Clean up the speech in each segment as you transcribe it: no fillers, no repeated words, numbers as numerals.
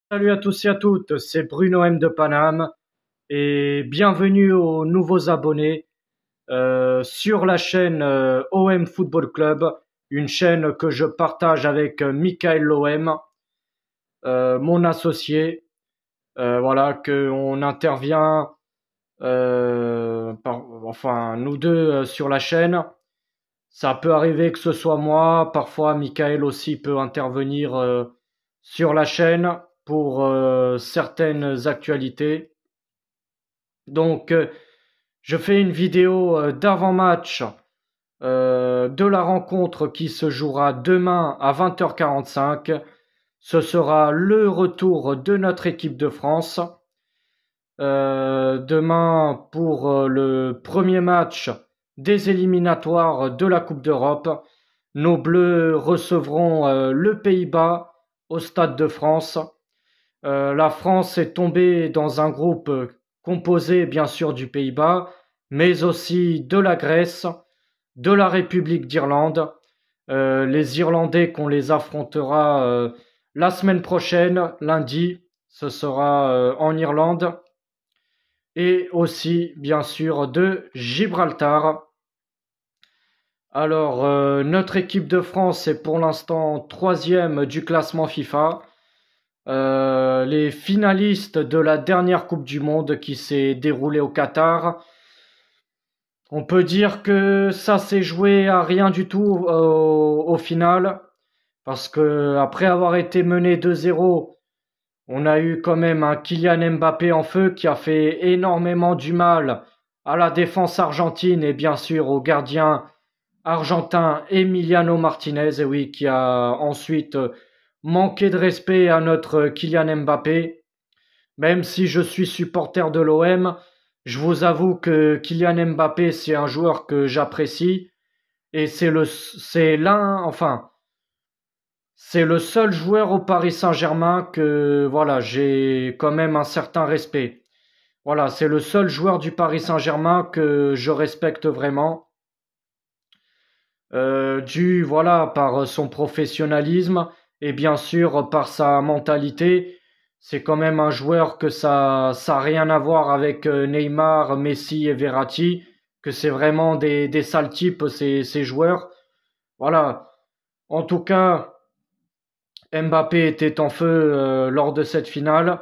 Salut à tous et à toutes, c'est Bruno M de Paname et bienvenue aux nouveaux abonnés sur la chaîne OM Football Club, une chaîne que je partage avec Michael Loem, mon associé. Voilà, que on intervient, enfin nous deux sur la chaîne. Ça peut arriver que ce soit moi, parfois Michael aussi peut intervenir sur la chaîne pour certaines actualités. Donc, je fais une vidéo d'avant-match de la rencontre qui se jouera demain à 20h45. Ce sera le retour de notre équipe de France. Demain pour le premier match des éliminatoires de la Coupe d'Europe. Nos Bleus recevront le Pays-Bas au Stade de France. La France est tombée dans un groupe composé bien sûr du Pays-Bas, mais aussi de la Grèce, de la République d'Irlande. Les Irlandais qu'on les affrontera la semaine prochaine, lundi, ce sera en Irlande. Et aussi bien sûr de Gibraltar. Alors, notre équipe de France est pour l'instant troisième du classement FIFA. Les finalistes de la dernière Coupe du Monde qui s'est déroulée au Qatar. On peut dire que ça s'est joué à rien du tout au final, parce que après avoir été mené 2-0, on a eu quand même un Kylian Mbappé en feu qui a fait énormément du mal à la défense argentine et bien sûr au gardien argentin Emiliano Martinez, et oui, qui a ensuite manqué de respect à notre Kylian Mbappé. Même si je suis supporter de l'OM, je vous avoue que Kylian Mbappé, c'est un joueur que j'apprécie et c'est le seul joueur au Paris Saint-Germain que, voilà, j'ai quand même un certain respect. Voilà, c'est le seul joueur du Paris Saint-Germain que je respecte vraiment. Voilà, par son professionnalisme et bien sûr par sa mentalité. C'est quand même un joueur que ça a rien à voir avec Neymar, Messi et Verratti, que c'est vraiment des sales types ces joueurs. Voilà. En tout cas, Mbappé était en feu lors de cette finale.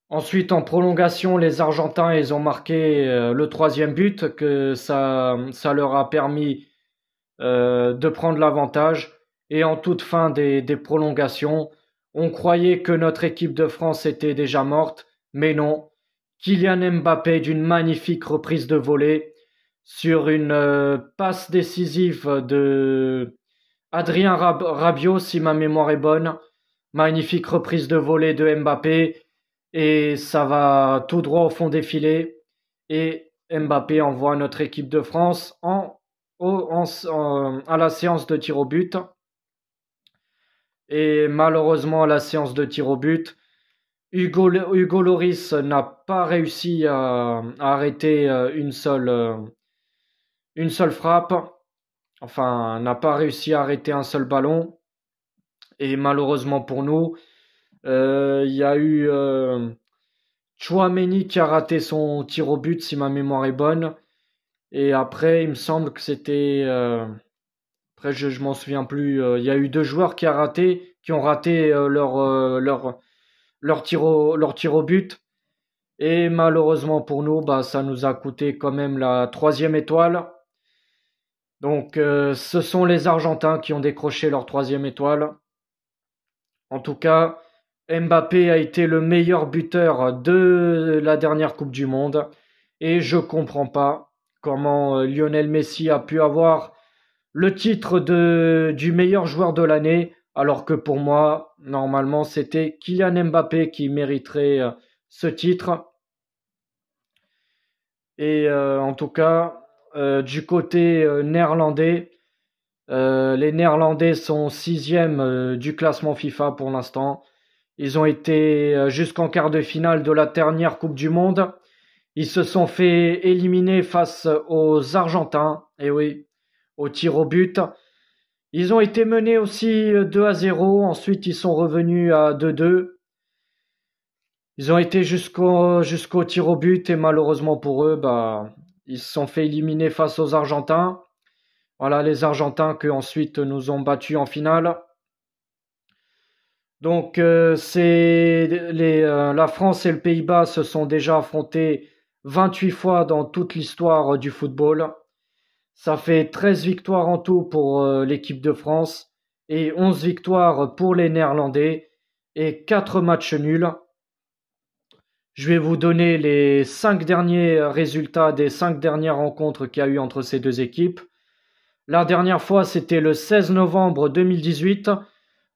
Ensuite, en prolongation, les Argentins, ils ont marqué le troisième but, que ça leur a permis de prendre l'avantage. Et en toute fin des prolongations, on croyait que notre équipe de France était déjà morte, mais non. Kylian Mbappé d'une magnifique reprise de volée sur une passe décisive de Adrien Rabiot, si ma mémoire est bonne. Magnifique reprise de volée de Mbappé et ça va tout droit au fond des filets. Et Mbappé envoie notre équipe de France à la séance de tir au but. Et malheureusement, à la séance de tir au but, Hugo Lloris n'a pas réussi à arrêter une seule frappe. Enfin, n'a pas réussi à arrêter un seul ballon. Et malheureusement pour nous, il y a eu Tchouaméni qui a raté son tir au but, si ma mémoire est bonne. Et après, il me semble que c'était... après, je m'en souviens plus. Il y a eu deux joueurs qui ont raté leur tir au but. Et malheureusement pour nous, bah, ça nous a coûté quand même la troisième étoile. Donc, ce sont les Argentins qui ont décroché leur troisième étoile. En tout cas, Mbappé a été le meilleur buteur de la dernière Coupe du Monde. Et je comprends pas comment Lionel Messi a pu avoir le titre du meilleur joueur de l'année, alors que pour moi, normalement, c'était Kylian Mbappé qui mériterait ce titre. Et en tout cas, du côté néerlandais, les Néerlandais sont sixième du classement FIFA pour l'instant. Ils ont été jusqu'en quart de finale de la dernière Coupe du Monde. Ils se sont fait éliminer face aux Argentins, et oui, au tir au but. Ils ont été menés aussi 2-0, ensuite ils sont revenus à 2-2. Ils ont été jusqu'au tir au but et malheureusement pour eux, ils se sont fait éliminer face aux Argentins. Voilà, les Argentins qui ensuite nous ont battus en finale. Donc la France et le Pays-Bas se sont déjà affrontés 28 fois dans toute l'histoire du football. Ça fait 13 victoires en tout pour l'équipe de France et 11 victoires pour les Néerlandais et 4 matchs nuls. Je vais vous donner les 5 derniers résultats des 5 dernières rencontres qu'il y a eu entre ces deux équipes. La dernière fois, c'était le 16 novembre 2018,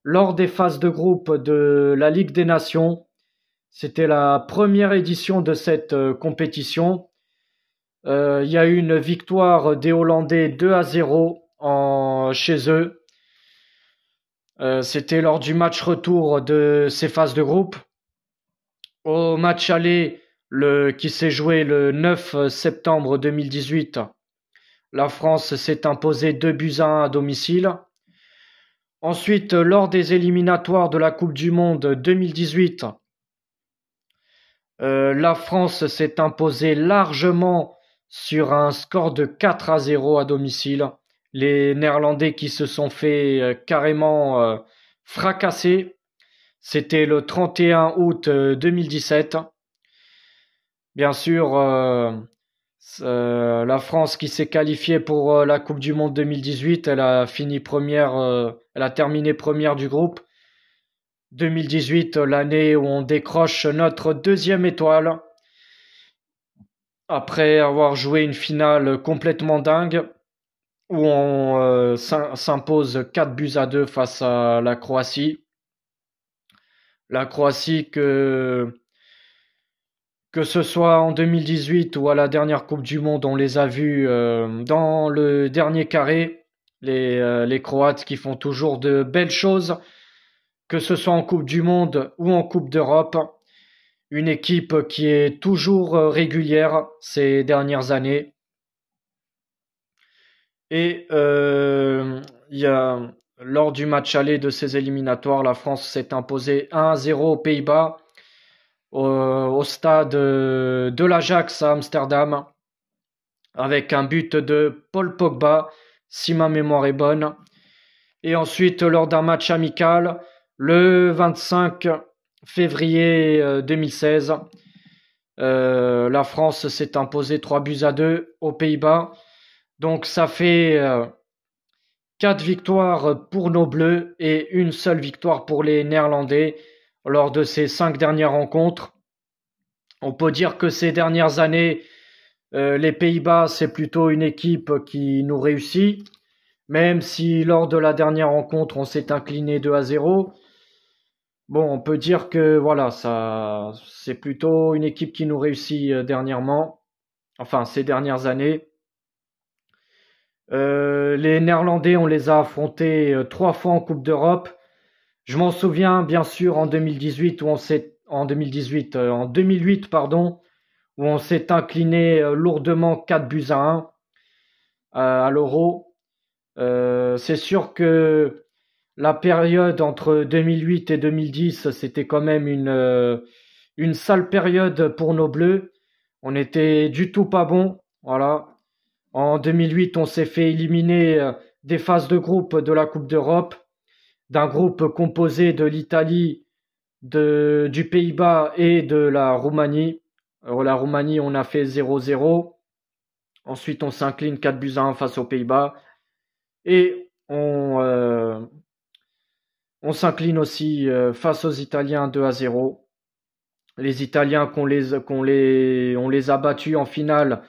lors des phases de groupe de la Ligue des Nations. C'était la première édition de cette compétition. Il y a eu une victoire des Hollandais 2-0 chez eux. C'était lors du match retour de ces phases de groupe. Au match aller, qui s'est joué le 9 septembre 2018, la France s'est imposée 2-1 à domicile. Ensuite, lors des éliminatoires de la Coupe du Monde 2018, la France s'est imposée largement sur un score de 4-0 à domicile. Les Néerlandais qui se sont fait carrément fracasser. C'était le 31 août 2017. Bien sûr, la France qui s'est qualifiée pour la Coupe du Monde 2018, elle a terminé première du groupe. 2018, l'année où on décroche notre deuxième étoile. Après avoir joué une finale complètement dingue, où on s'impose 4-2 face à la Croatie. La Croatie que ce soit en 2018 ou à la dernière Coupe du Monde, on les a vus dans le dernier carré. Les Croates qui font toujours de belles choses, que ce soit en Coupe du Monde ou en Coupe d'Europe. Une équipe qui est toujours régulière ces dernières années. Et lors du match aller de ces éliminatoires, la France s'est imposée 1-0 aux Pays-Bas, au stade de l'Ajax à Amsterdam, avec un but de Paul Pogba, si ma mémoire est bonne. Et ensuite, lors d'un match amical, le 25 février 2016, la France s'est imposée 3-2 aux Pays-Bas. Donc ça fait 4 victoires pour nos Bleus et une seule victoire pour les Néerlandais lors de ces 5 dernières rencontres. On peut dire que ces dernières années, les Pays-Bas, c'est plutôt une équipe qui nous réussit, même si lors de la dernière rencontre, on s'est incliné 2-0. Bon, on peut dire que voilà, c'est plutôt une équipe qui nous réussit dernièrement, enfin ces dernières années. Les Néerlandais, on les a affrontés 3 fois en Coupe d'Europe. Je m'en souviens bien sûr en 2018 en 2008 pardon, où on s'est incliné lourdement 4-1 à l'Euro. C'est sûr que la période entre 2008 et 2010, c'était quand même une sale période pour nos Bleus. On était du tout pas bon, voilà. En 2008, on s'est fait éliminer des phases de groupe de la Coupe d'Europe, d'un groupe composé de l'Italie, du Pays-Bas et de la Roumanie. Alors, la Roumanie, on a fait 0-0. Ensuite, on s'incline 4-1 face aux Pays-Bas. Et on s'incline aussi face aux Italiens 2-0. Les Italiens on les a battus en finale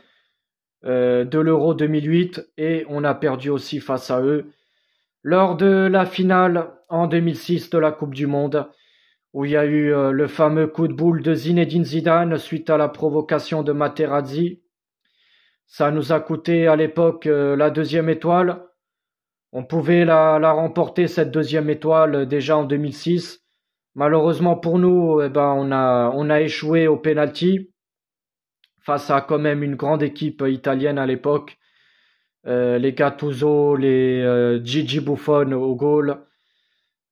de l'Euro 2008 et on a perdu aussi face à eux lors de la finale en 2006 de la Coupe du Monde, où il y a eu le fameux coup de boule de Zinedine Zidane suite à la provocation de Materazzi. Ça nous a coûté à l'époque la deuxième étoile. On pouvait la remporter, cette deuxième étoile, déjà en 2006. Malheureusement pour nous, on a échoué au penalty face à quand même une grande équipe italienne à l'époque. Les Gattuso, les Gigi Buffon au goal.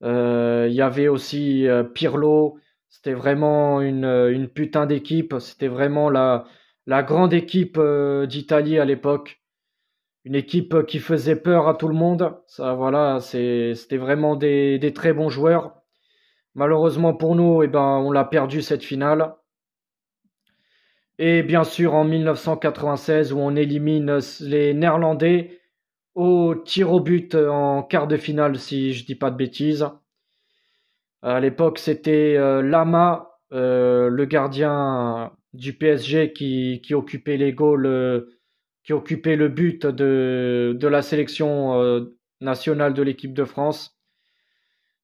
Il y avait aussi Pirlo, C'était vraiment une putain d'équipe. C'était vraiment la grande équipe d'Italie à l'époque. Une équipe qui faisait peur à tout le monde. Ça, voilà, c'était vraiment des très bons joueurs. Malheureusement pour nous, eh ben, on l'a perdu cette finale. Et bien sûr en 1996 où on élimine les Néerlandais au tir au but en quart de finale si je dis pas de bêtises. À l'époque c'était Lama, le gardien du PSG qui occupait les goals, qui occupait le but de la sélection nationale de l'équipe de France.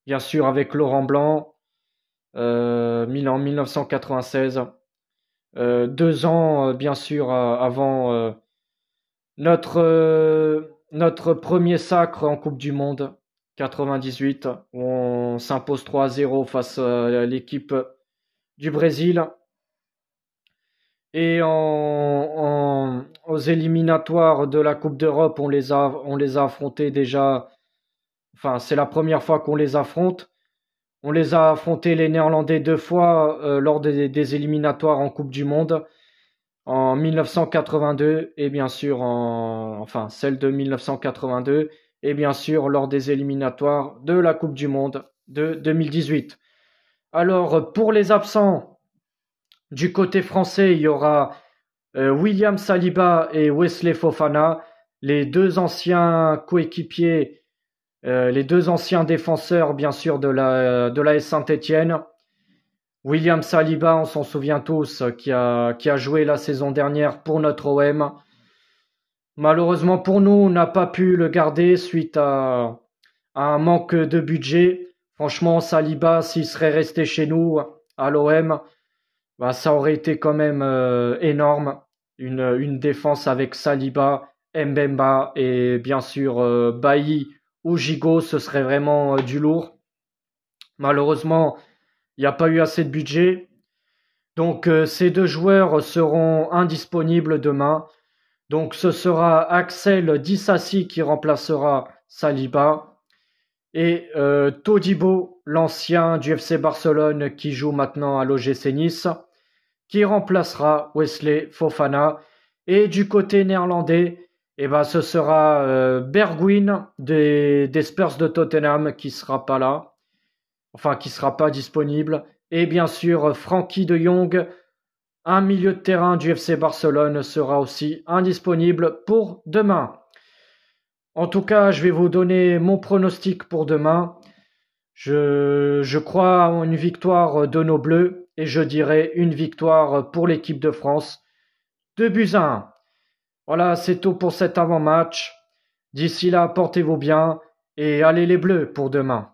Bien sûr avec Laurent Blanc, en 1996. 2 ans, bien sûr, avant notre premier sacre en Coupe du Monde, 98, où on s'impose 3-0 face à l'équipe du Brésil. Et aux éliminatoires de la Coupe d'Europe, on les a affrontés déjà. Enfin, c'est la première fois qu'on les affronte. On les a affrontés les Néerlandais 2 fois lors des éliminatoires en Coupe du Monde, en 1982 et bien sûr enfin celle de 1982 et bien sûr lors des éliminatoires de la Coupe du Monde de 2018. Alors pour les absents du côté français, il y aura William Saliba et Wesley Fofana, les deux anciens coéquipiers, les deux anciens défenseurs bien sûr de l'AS Saint-Étienne. William Saliba, on s'en souvient tous, qui a joué la saison dernière pour notre OM. Malheureusement pour nous, on n'a pas pu le garder suite à un manque de budget. Franchement, Saliba, s'il serait resté chez nous à l'OM, bah, ça aurait été quand même énorme. Une défense avec Saliba, Mbemba et bien sûr Bailly ou Gigot, ce serait vraiment du lourd. Malheureusement, il n'y a pas eu assez de budget. Donc ces deux joueurs seront indisponibles demain. Donc ce sera Axel Disasi qui remplacera Saliba et Todibo, l'ancien du FC Barcelone qui joue maintenant à l'OGC Nice, qui remplacera Wesley Fofana. Et du côté néerlandais, eh ben, ce sera Bergwijn des Spurs de Tottenham qui sera pas là, enfin qui sera pas disponible. Et bien sûr, Frenkie de Jong, un milieu de terrain du FC Barcelone, sera aussi indisponible pour demain. En tout cas, je vais vous donner mon pronostic pour demain. Je crois en une victoire de nos Bleus et je dirais une victoire pour l'équipe de France. 2-1. Voilà, c'est tout pour cet avant-match. D'ici là, portez-vous bien et allez les Bleus pour demain.